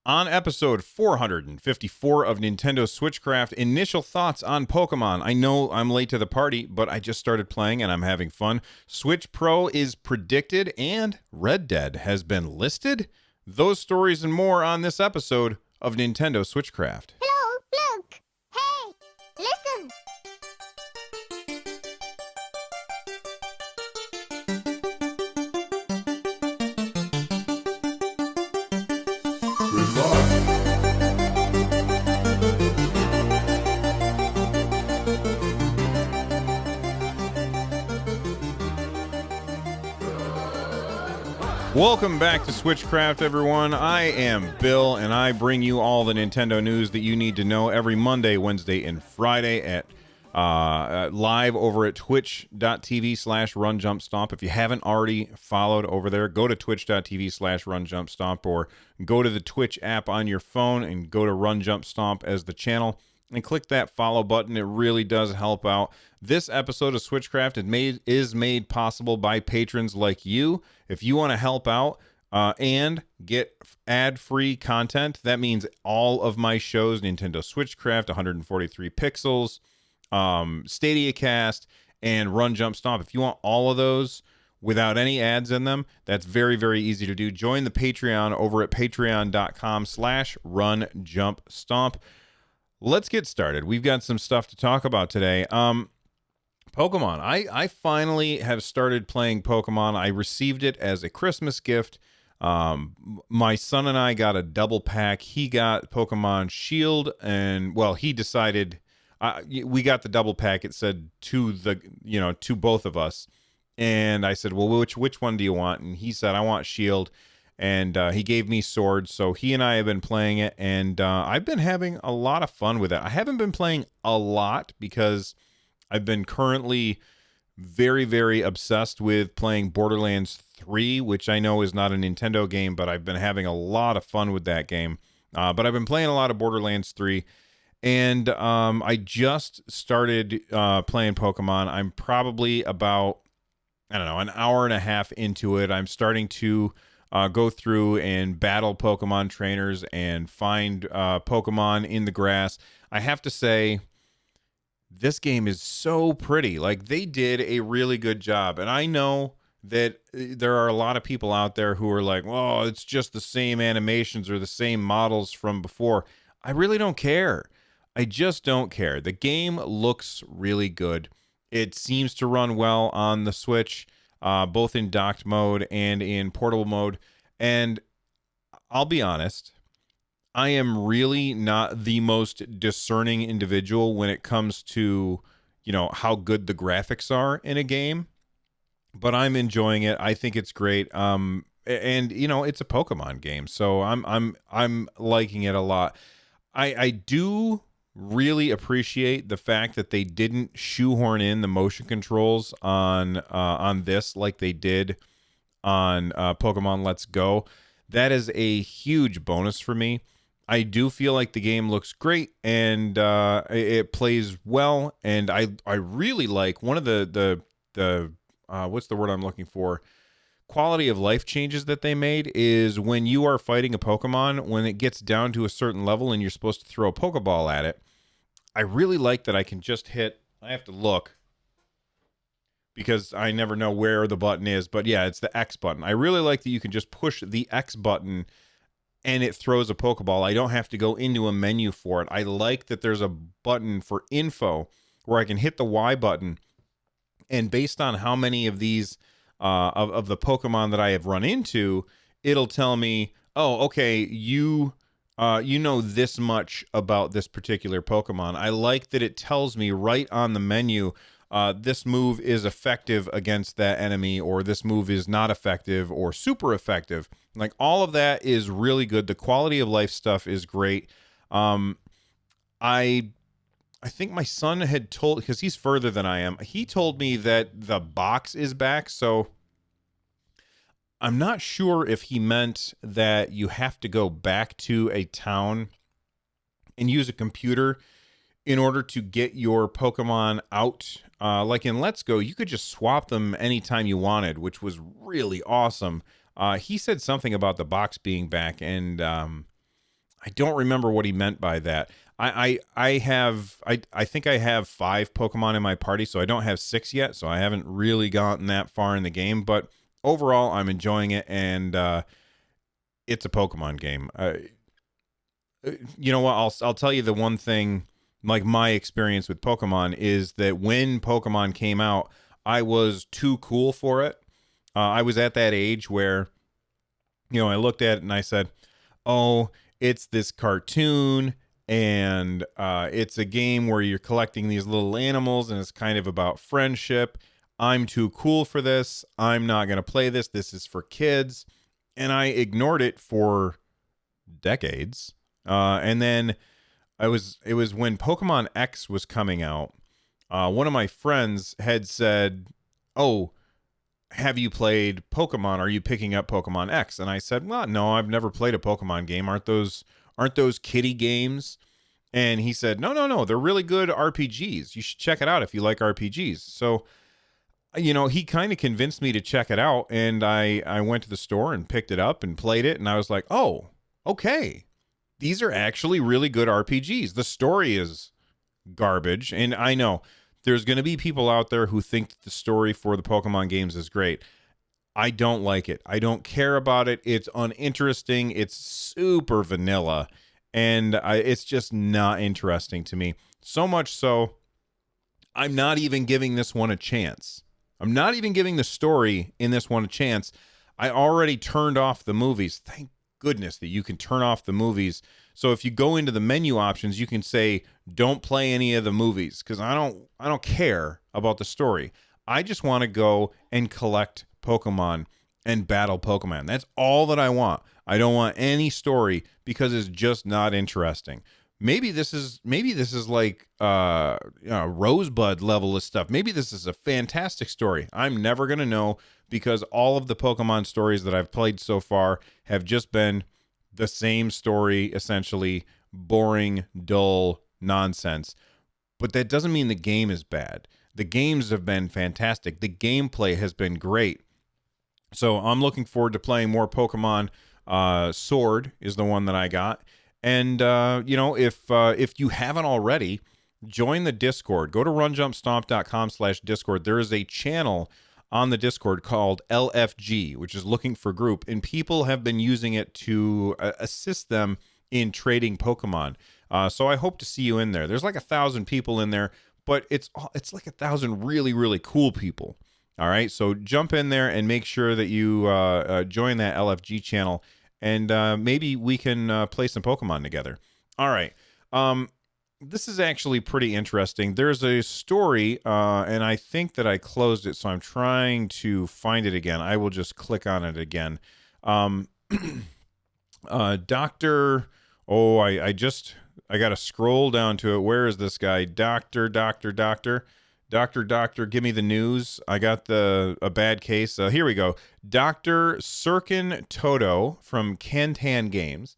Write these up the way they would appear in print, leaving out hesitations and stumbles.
On episode 454 of Nintendo Switchcraft, initial thoughts on Pokemon. I know I'm late to the party, but I just started playing and I'm having fun. Switch Pro is predicted and Red Dead has been listed. Those stories and more on this episode of Nintendo Switchcraft. Hello, look! Hey, listen! Welcome back to Switchcraft, everyone. I am Bill, and I bring you all the Nintendo news that you need to know every Monday, Wednesday, and Friday at live over at twitch.tv/runjumpstomp. If you haven't already followed over there, go to twitch.tv/runjumpstomp or go to the Twitch app on your phone and go to Run Jump Stomp as the channel and click that follow button. It really does help out. This episode of Switchcraft is made possible by patrons like you. If you want to help out and get ad-free content, that means all of my shows, Nintendo Switchcraft, 143 Pixels, Stadia Cast, and Run Jump Stomp. If you want all of those without any ads in them, that's very, very easy to do. Join the Patreon over at patreon.com/runjumpstomp. Let's get started. We've got some stuff to talk about today. Pokemon. I finally have started playing Pokemon. I received it as a Christmas gift. My son and I got a double pack. He got Pokemon Shield, and well, he decided we got the double pack. It said to both of us, and I said, well, which one do you want? And he said, I want Shield. And he gave me Sword, so he and I have been playing it, and I've been having a lot of fun with it. I haven't been playing a lot because I've been currently very, very obsessed with playing Borderlands 3, which I know is not a Nintendo game, but I've been having a lot of fun with that game. But I've been playing a lot of Borderlands 3, and I just started playing Pokemon. I'm probably about, I don't know, an hour and a half into it. I'm starting to go through and battle Pokemon trainers and find Pokemon in the grass. I have to say, this game is so pretty. Like, they did a really good job. And I know that there are a lot of people out there who are like, oh, it's just the same animations or the same models from before. I really don't care. I just don't care. The game looks really good. It seems to run well on the Switch, both in docked mode and in portable mode. And I'll be honest, I am really not the most discerning individual when it comes to, how good the graphics are in a game, but I'm enjoying it. I think it's great. And it's a Pokemon game, so I'm liking it a lot. I do really appreciate the fact that they didn't shoehorn in the motion controls on this like they did on Pokemon Let's Go. That is a huge bonus for me. I do feel like the game looks great and it plays well, and I really like one of the what's the word I'm looking for? Quality of life changes that they made is when you are fighting a Pokemon, when it gets down to a certain level and you're supposed to throw a Pokeball at it. I really like that I can just hit. I have to look because I never know where the button is, but yeah, it's the X button. I really like that you can just push the X button and it throws a Pokeball. I don't have to go into a menu for it. I like that there's a button for info where I can hit the Y button, and based on how many of these of the Pokemon that I have run into, it'll tell me, oh, okay, you know this much about this particular Pokemon. I like that it tells me right on the menu, this move is effective against that enemy, or this move is not effective or super effective. Like, all of that is really good. The quality of life stuff is great. I think my son had told, because he's further than I am, he told me that the box is back, so I'm not sure if he meant that you have to go back to a town and use a computer in order to get your Pokemon out. Like in Let's Go, you could just swap them anytime you wanted, which was really awesome. He said something about the box being back, and I don't remember what he meant by that. I think I have 5 Pokemon in my party, so I don't have 6 yet, so I haven't really gotten that far in the game, but overall I'm enjoying it, and it's a Pokemon game. You know what? I'll tell you the one thing, like my experience with Pokemon is that when Pokemon came out, I was too cool for it. I was at that age where, I looked at it and I said, "Oh, it's this cartoon, and it's a game where you're collecting these little animals, and it's kind of about friendship. I'm too cool for this. I'm not going to play this. This is for kids." And I ignored it for decades. And then it was when Pokemon X was coming out. One of my friends had said, "Oh, have you played Pokemon? Are you picking up Pokemon X?" And I said, "Well, no, I've never played a Pokemon game. Aren't those kiddie games?" And he said, No, they're really good RPGs. You should check it out if you like RPGs." So, he kind of convinced me to check it out, and I went to the store and picked it up and played it, and I was like, "Oh, okay. These are actually really good RPGs. The story is garbage." And I know there's going to be people out there who think that the story for the Pokemon games is great. I don't like it. I don't care about it. It's uninteresting. It's super vanilla. And it's just not interesting to me. So much so, I'm not even giving this one a chance. I'm not even giving the story in this one a chance. I already turned off the movies. Thank goodness that you can turn off the movies. So if you go into the menu options, you can say, "Don't play any of the movies," because I don't care about the story. I just want to go and collect Pokemon and battle Pokemon. That's all that I want. I don't want any story because it's just not interesting. Maybe this is like Rosebud level of stuff. Maybe this is a fantastic story. I'm never gonna know, because all of the Pokemon stories that I've played so far have just been the same story, essentially boring, dull nonsense. But that doesn't mean the game is bad. The games have been fantastic. The gameplay has been great. So I'm looking forward to playing more Pokemon. Sword is the one that I got. And, if you haven't already, join the Discord. Go to runjumpstomp.com/Discord. There is a channel on the Discord called LFG, which is looking for group, and people have been using it to assist them in trading Pokemon. So I hope to see you in there. There's like 1,000 people in there, but it's like 1,000 really, really cool people. All right, so jump in there and make sure that you join that LFG channel, and maybe we can play some Pokemon together. All right. This is actually pretty interesting. There's a story, and I think that I closed it, so I'm trying to find it again. I will just click on it again. Doctor... Oh, I got to scroll down to it. Where is this guy? Doctor, give me the news. I got a bad case. Here we go. Dr. Sirkin Toto from Kantan Games.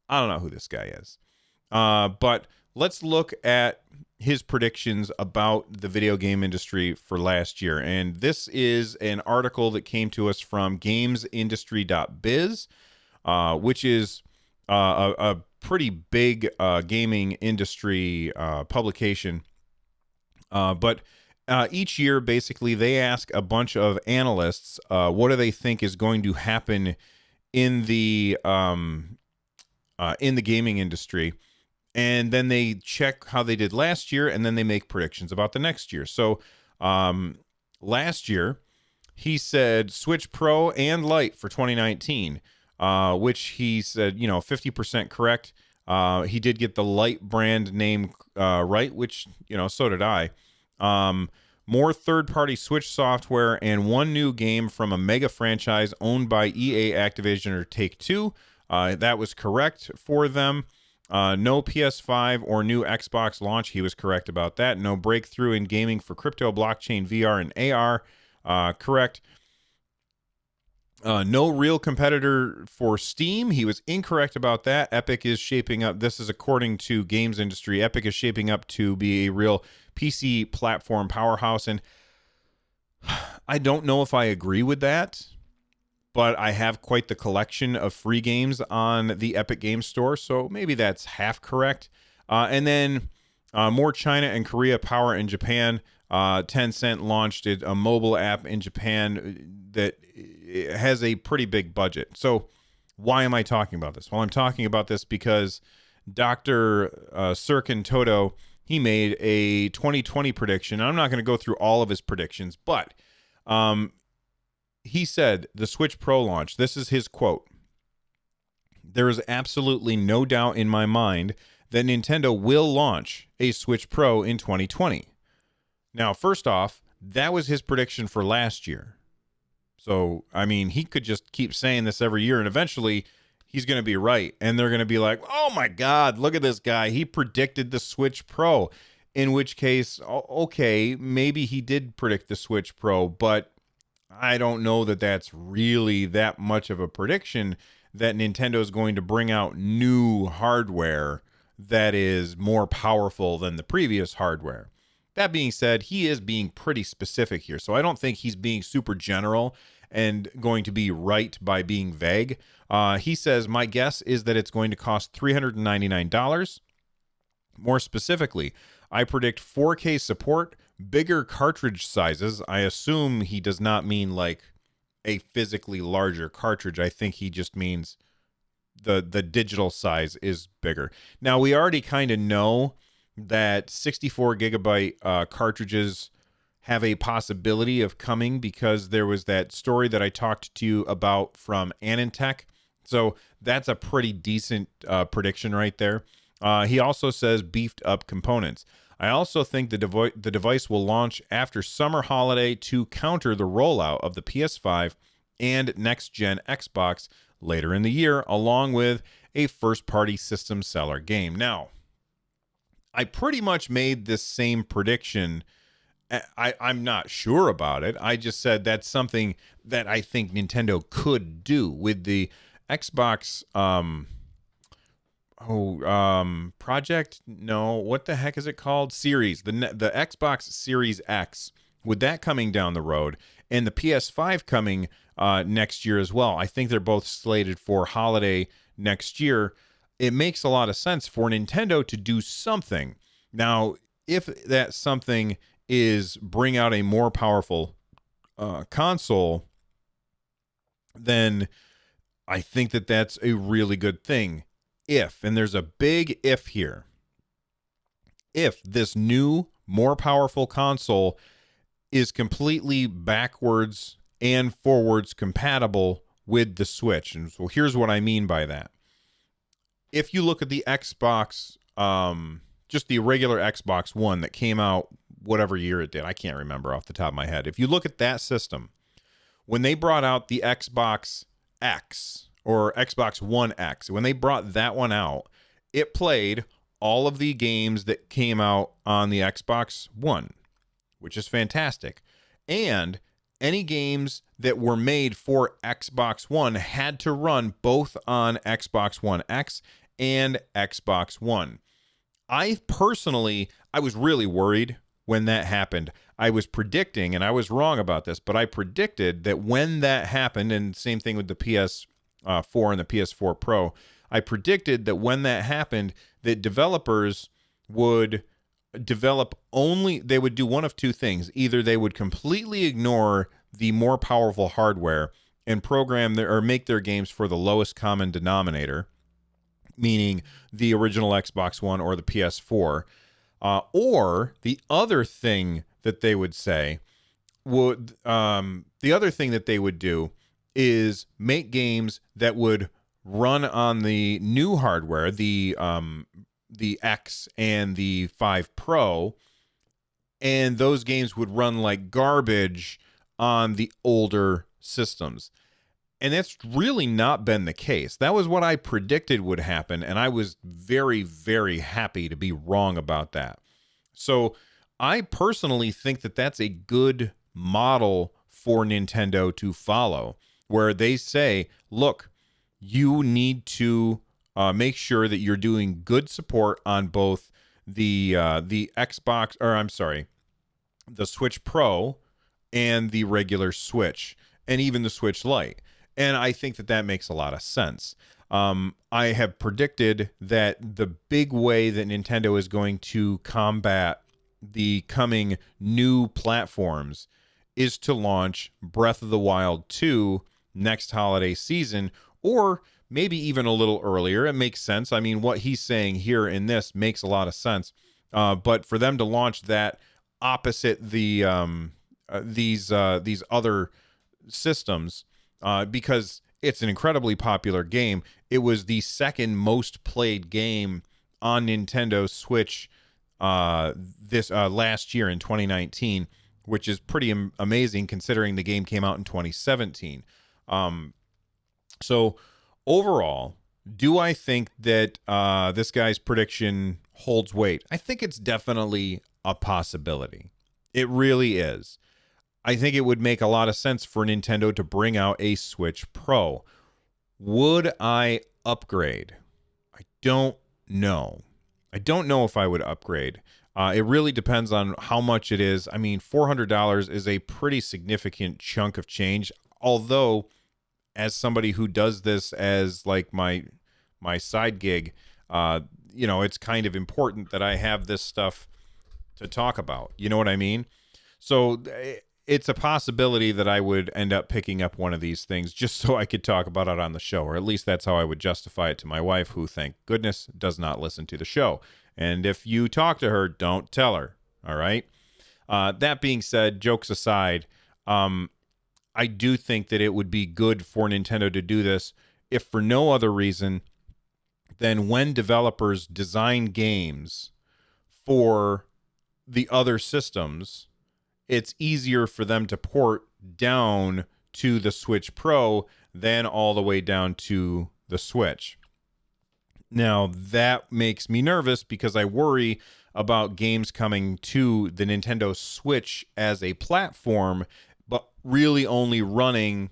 I don't know who this guy is. But let's look at his predictions about the video game industry for last year. And this is an article that came to us from gamesindustry.biz, which is a pretty big gaming industry publication. But each year, basically, they ask a bunch of analysts what do they think is going to happen in the gaming industry, and then they check how they did last year, and then they make predictions about the next year. So last year, he said Switch Pro and Lite for 2019, which he said 50% correct. He did get the Lite brand name right, which so did I. More third-party Switch software and one new game from a mega franchise owned by EA, Activision, or Take-Two. That was correct for them. No PS5 or new Xbox launch. He was correct about that. No breakthrough in gaming for crypto, blockchain, VR, and AR. Correct. No real competitor for Steam. He was incorrect about that. Epic is shaping up. This is according to Games Industry. Epic is shaping up to be a real PC platform powerhouse. And I don't know if I agree with that, but I have quite the collection of free games on the Epic Games Store, so maybe that's half correct. And then more China and Korea power in Japan. Tencent launched a mobile app in Japan that has a pretty big budget. So why am I talking about this? Well, I'm talking about this because Dr. Sirkin Toto, he made a 2020 prediction. I'm not going to go through all of his predictions, but he said the Switch Pro launch, this is his quote: "There is absolutely no doubt in my mind that Nintendo will launch a Switch Pro in 2020. Now, first off, that was his prediction for last year. So, I mean, he could just keep saying this every year, and eventually he's going to be right. And they're going to be like, oh my God, look at this guy. He predicted the Switch Pro. In which case, okay, maybe he did predict the Switch Pro, but I don't know that that's really that much of a prediction that Nintendo is going to bring out new hardware that is more powerful than the previous hardware. That being said, he is being pretty specific here, so I don't think he's being super general and going to be right by being vague. He says, my guess is that it's going to cost $399. More specifically, I predict 4K support, bigger cartridge sizes. I assume he does not mean like a physically larger cartridge. I think he just means the digital size is bigger. Now, we already kind of know that 64 gigabyte cartridges have a possibility of coming because there was that story that I talked to you about from Anantech. So that's a pretty decent prediction right there. He also says beefed up components. I also think the device will launch after summer holiday to counter the rollout of the PS5 and next-gen Xbox later in the year, along with a first-party system seller game. Now, I pretty much made this same prediction. I'm not sure about it. I just said that's something that I think Nintendo could do with the Xbox Project? No, what the heck is it called? Series. The Xbox Series X. With that coming down the road and the PS5 coming next year as well. I think they're both slated for holiday next year. It makes a lot of sense for Nintendo to do something. Now, if that something is bring out a more powerful console, then I think that that's a really good thing. If, and there's a big if here, if this new, more powerful console is completely backwards and forwards compatible with the Switch. And so here's what I mean by that. If you look at the Xbox, just the regular Xbox One that came out whatever year it did, I can't remember off the top of my head. If you look at that system, when they brought out the Xbox X or Xbox One X, when they brought that one out, it played all of the games that came out on the Xbox One, which is fantastic. And any games that were made for Xbox One had to run both on Xbox One X and Xbox One. I was really worried when that happened. I was predicting, and I was wrong about this, but I predicted that when that happened, and same thing with the PS4 and the PS4 Pro, I predicted that when that happened, that developers would they would do one of two things. Either they would completely ignore the more powerful hardware and make their games for the lowest common denominator, meaning the original Xbox One or the PS4, or the other thing that they would do is make games that would run on the new hardware, the X and the 5 Pro, and those games would run like garbage on the older systems. And that's really not been the case. That was what I predicted would happen, and I was very, very happy to be wrong about that. So I personally think that that's a good model for Nintendo to follow, where they say, look, you need to make sure that you're doing good support on both the Switch Pro and the regular Switch, and even the Switch Lite. And I think that that makes a lot of sense. I have predicted that the big way that Nintendo is going to combat the coming new platforms is to launch Breath of the Wild 2 next holiday season, or maybe even a little earlier. It makes sense. I mean, what he's saying here in this makes a lot of sense. But for them to launch that opposite these other systems, because it's an incredibly popular game. It was the second most played game on Nintendo Switch this last year in 2019, which is pretty amazing considering the game came out in 2017. So overall, do I think that this guy's prediction holds weight? I think it's definitely a possibility. It really is. I think it would make a lot of sense for Nintendo to bring out a Switch Pro. Would I upgrade? I don't know. I don't know if I would upgrade. It really depends on how much it is. I mean, $400 is a pretty significant chunk of change. Although, as somebody who does this as like my side gig, it's kind of important that I have this stuff to talk about. You know what I mean? So it's a possibility that I would end up picking up one of these things just so I could talk about it on the show, or at least that's how I would justify it to my wife, who, thank goodness, does not listen to the show. And if you talk to her, don't tell her. All right. That being said, jokes aside, I do think that it would be good for Nintendo to do this, if for no other reason than when developers design games for the other systems, it's easier for them to port down to the Switch Pro than all the way down to the Switch. Now, that makes me nervous because I worry about games coming to the Nintendo Switch as a platform, but really only running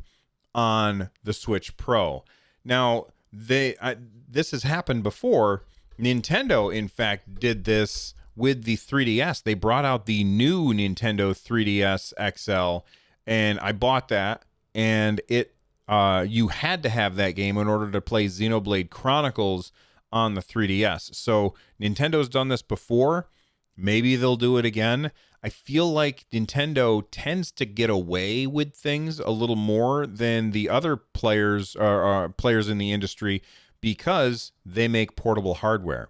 on the Switch Pro. Now, this has happened before. Nintendo, in fact, did this with the 3DS. They brought out the new Nintendo 3DS XL, and I bought that, and you had to have that game in order to play Xenoblade Chronicles on the 3DS. So Nintendo's done this before. Maybe they'll do it again. I feel like Nintendo tends to get away with things a little more than the other players in the industry because they make portable hardware,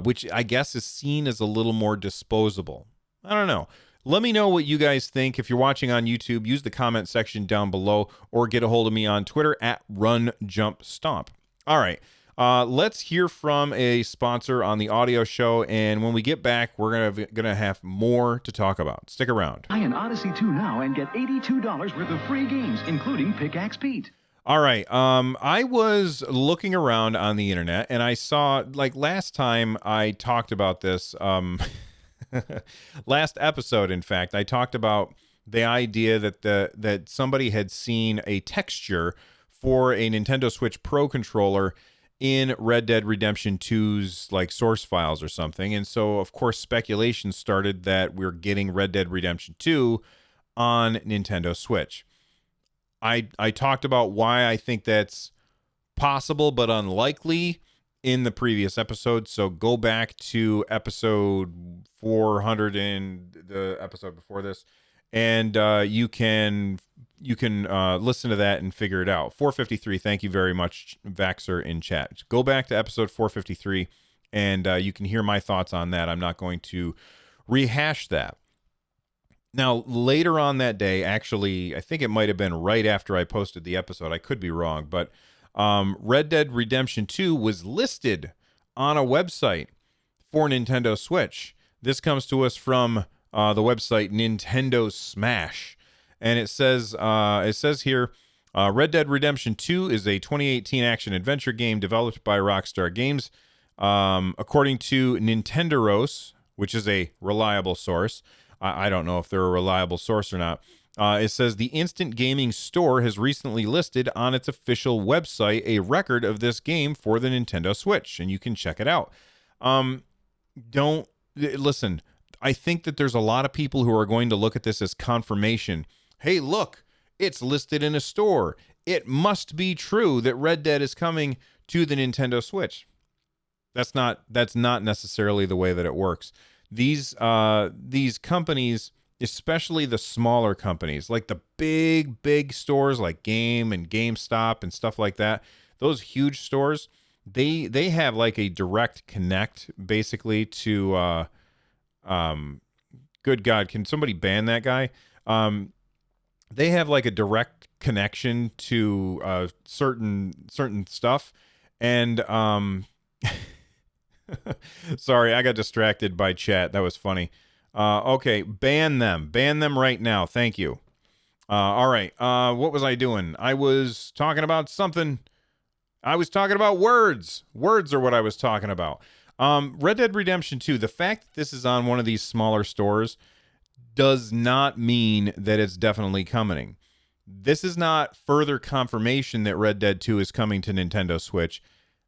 which I guess is seen as a little more disposable. I don't know. Let me know what you guys think. If you're watching on YouTube, use the comment section down below or get a hold of me on Twitter at RunJumpStomp. All right. Let's hear from a sponsor on the audio show, and when we get back, we're gonna have more to talk about. Stick around. Buy an Odyssey 2 now and get $82 worth of free games, including Pickaxe Pete. All right. I was looking around on the internet, and I saw, like, last time I talked about this, last episode, in fact, I talked about the idea that somebody had seen a texture for a Nintendo Switch Pro controller in Red Dead Redemption 2's like source files or something. And so, of course, speculation started that we're getting Red Dead Redemption 2 on Nintendo Switch. I talked about why I think that's possible but unlikely in the previous episode. So go back to episode 400 and the episode before this, and you can listen to that and figure it out. 453, thank you very much, Vaxer in chat. Go back to episode 453, and you can hear my thoughts on that. I'm not going to rehash that. Now, later on that day, actually, I think it might have been right after I posted the episode. I could be wrong, but Red Dead Redemption 2 was listed on a website for Nintendo Switch. This comes to us from the website Nintendo Smash. And it says here, Red Dead Redemption 2 is a 2018 action-adventure game developed by Rockstar Games. According to Nintendoros, which is a reliable source, I don't know if they're a reliable source or not, it says the Instant Gaming Store has recently listed on its official website a record of this game for the Nintendo Switch, and you can check it out. Listen, I think that there's a lot of people who are going to look at this as confirmation. Hey, look, it's listed in a store. it must be true that Red Dead is coming to the Nintendo Switch. That's not necessarily the way that it works. These companies, especially the smaller companies, like the big stores like Game and GameStop and stuff like that, those huge stores, they have like a direct connect basically to good God, can somebody ban that guy? They have like a direct connection to certain stuff, and sorry, I got distracted by chat. That was funny. Okay, ban them right now. Thank you. All right. What was I doing? I was talking about something. I was talking about words. Words are what I was talking about. Red Dead Redemption 2, the fact that this is on one of these smaller stores does not mean that it's definitely coming. This is not further confirmation that Red Dead 2 is coming to Nintendo Switch.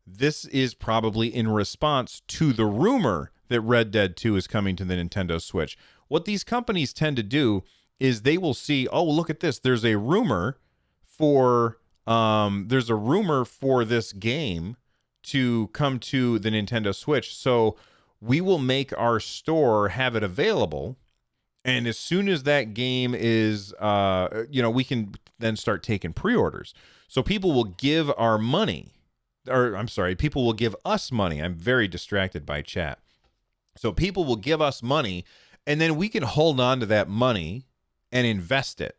This is probably in response to the rumor that Red Dead 2 is coming to the Nintendo Switch. What these companies tend to do is they will see, oh, look at this. There's a rumor for this game to come to the Nintendo Switch. So we will make our store have it available. And as soon as that game is, we can then start taking pre-orders. So people will give our money, people will give us money. I'm very distracted by chat. So people will give us money, and then we can hold on to that money and invest it,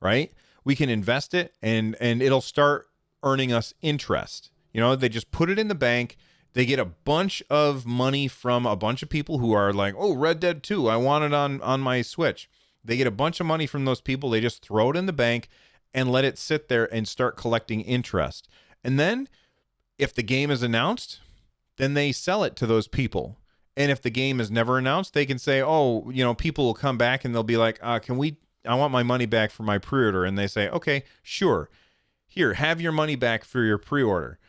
right? We can invest it, and it'll start earning us interest. They just put it in the bank. They get a bunch of money from a bunch of people who are like, oh, Red Dead 2, I want it on my Switch. They get a bunch of money from those people. They just throw it in the bank and let it sit there and start collecting interest. And then if the game is announced, then they sell it to those people. And if the game is never announced, they can say, oh, people will come back and they'll be like, I want my money back for my pre-order. And they say, okay, sure. Here, have your money back for your pre-order.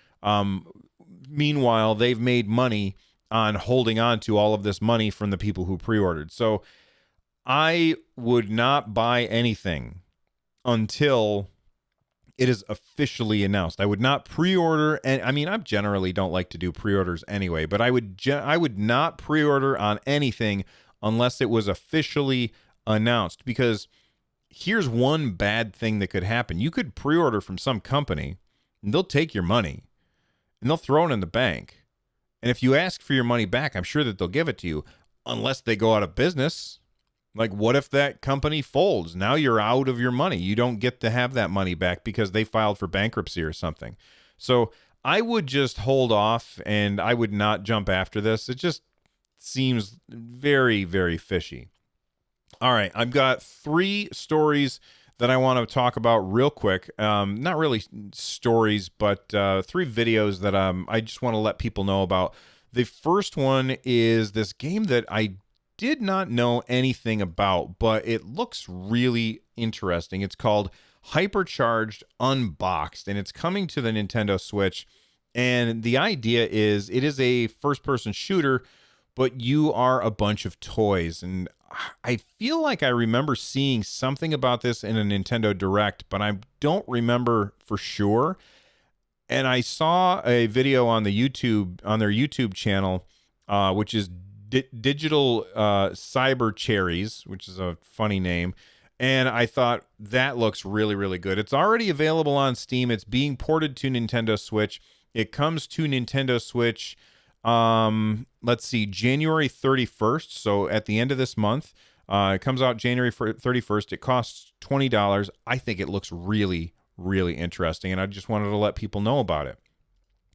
Meanwhile, they've made money on holding on to all of this money from the people who pre-ordered. So I would not buy anything until it is officially announced. I would not pre-order, and I generally don't like to do pre-orders anyway, but I would not pre-order on anything unless it was officially announced, because here's one bad thing that could happen. You could pre-order from some company, and they'll take your money, and they'll throw it in the bank. And if you ask for your money back, I'm sure that they'll give it to you, unless they go out of business. Like, what if that company folds? Now you're out of your money. You don't get to have that money back because they filed for bankruptcy or something. So I would just hold off, and I would not jump after this. It just seems very, very fishy. All right, I've got 3 stories that I want to talk about real quick. Not really stories, but 3 videos that I just want to let people know about. The first one is this game that I did not know anything about, but it looks really interesting. It's called Hypercharged Unboxed, and it's coming to the Nintendo Switch. And the idea is it is a first-person shooter, but you are a bunch of toys. And I feel like I remember seeing something about this in a Nintendo Direct, but I don't remember for sure. And I saw a video on their YouTube channel, which is Digital Cyber Cherries, which is a funny name. And I thought that looks really, really good. It's already available on Steam. It's being ported to Nintendo Switch. It comes to Nintendo Switch, let's see, January 31st. So at the end of this month, it comes out January 31st. It costs $20. I think it looks really, really interesting, and I just wanted to let people know about it.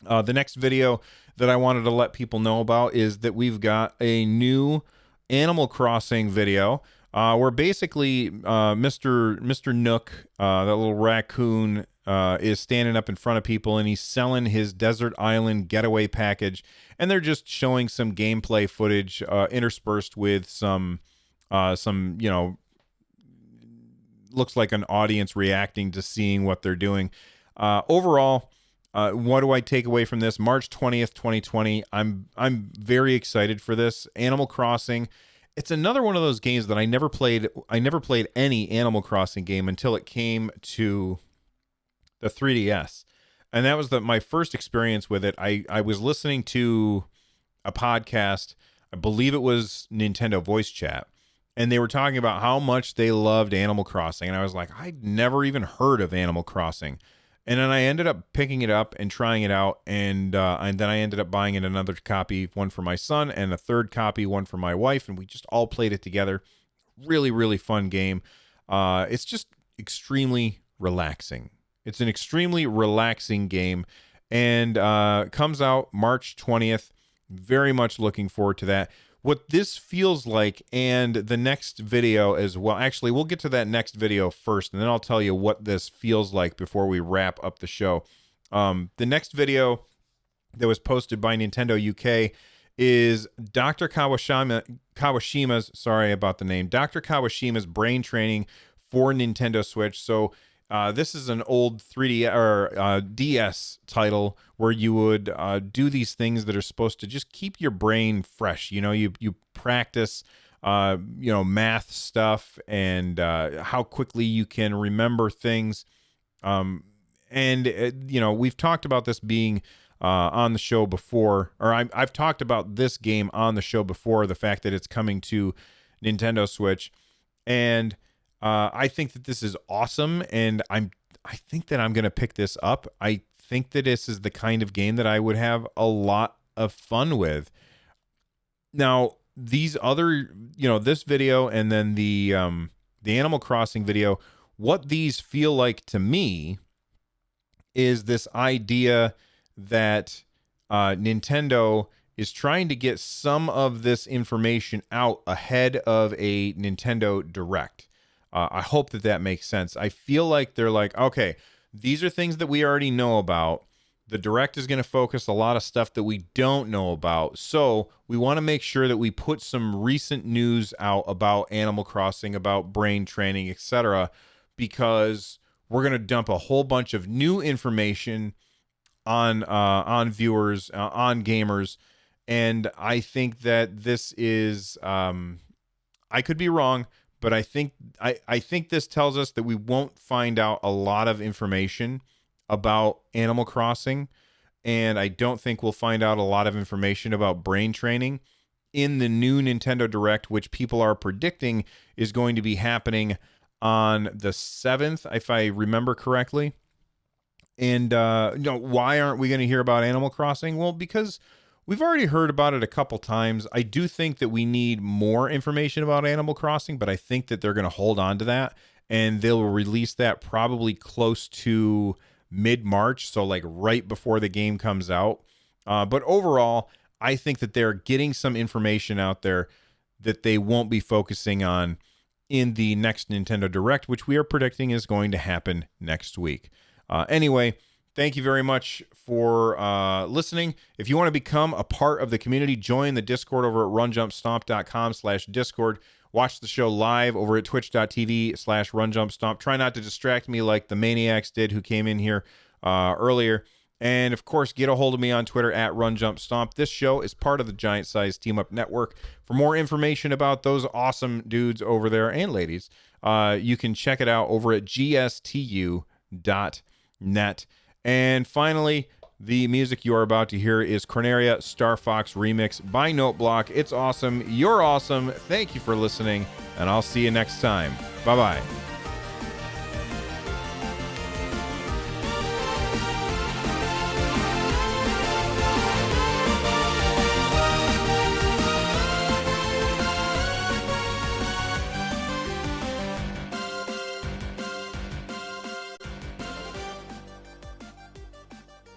The next video that I wanted to let people know about is that we've got a new Animal Crossing video where basically Mr. Nook, that little raccoon, is standing up in front of people, and he's selling his desert island getaway package, and they're just showing some gameplay footage interspersed with some looks like an audience reacting to seeing what they're doing. Overall, what do I take away from this? March 20th, 2020. I'm very excited for this. Animal Crossing. It's another one of those games that I never played. I never played any Animal Crossing game until it came to the 3DS. And that was my first experience with it. I was listening to a podcast, I believe it was Nintendo Voice Chat, and they were talking about how much they loved Animal Crossing. And I was like, I'd never even heard of Animal Crossing. And then I ended up picking it up and trying it out, and then I ended up buying another copy, one for my son, and a third copy, one for my wife, and we just all played it together. Really, really fun game. It's just extremely relaxing. It's an extremely relaxing game, and comes out March 20th. Very much looking forward to that. What this feels like, and the next video as well. Actually, we'll get to that next video first, and then I'll tell you what this feels like before we wrap up the show. The next video that was posted by Nintendo UK is Dr. Kawashima's, sorry about the name, Dr. Kawashima's brain training for Nintendo Switch. So this is an old 3D or DS title where you would do these things that are supposed to just keep your brain fresh. You know, you practice, math stuff and how quickly you can remember things. We've talked about this being on the show before, or I've talked about this game on the show before, the fact that it's coming to Nintendo Switch. And I think that this is awesome, and I think that I'm going to pick this up. I think that this is the kind of game that I would have a lot of fun with. Now, these other, this video and then the Animal Crossing video, what these feel like to me is this idea that Nintendo is trying to get some of this information out ahead of a Nintendo Direct. I hope that makes sense. I feel like they're like, okay, these are things that we already know about. The Direct is going to focus a lot of stuff that we don't know about. So we want to make sure that we put some recent news out about Animal Crossing, about brain training, etc., because we're going to dump a whole bunch of new information on viewers, on gamers. And I think that this is, I could be wrong, but I think this tells us that we won't find out a lot of information about Animal Crossing, and I don't think we'll find out a lot of information about brain training in the new Nintendo Direct, which people are predicting is going to be happening on the 7th, if I remember correctly. And why aren't we going to hear about Animal Crossing? Well, because we've already heard about it a couple times. I do think that we need more information about Animal Crossing, but I think that they're going to hold on to that, and they'll release that probably close to mid-March, so like right before the game comes out. But overall, I think that they're getting some information out there that they won't be focusing on in the next Nintendo Direct, which we are predicting is going to happen next week. Anyway, thank you very much for listening. If you want to become a part of the community, join the Discord over at runjumpstomp.com/Discord. Watch the show live over at twitch.tv/runjumpstomp. Try not to distract me like the maniacs did who came in here earlier. And, of course, get a hold of me on Twitter at runjumpstomp. This show is part of the Giant Size Team Up Network. For more information about those awesome dudes over there and ladies, you can check it out over at gstu.net. And finally, the music you are about to hear is Corneria Star Fox Remix by Noteblock. It's awesome. You're awesome. Thank you for listening, and I'll see you next time. Bye-bye.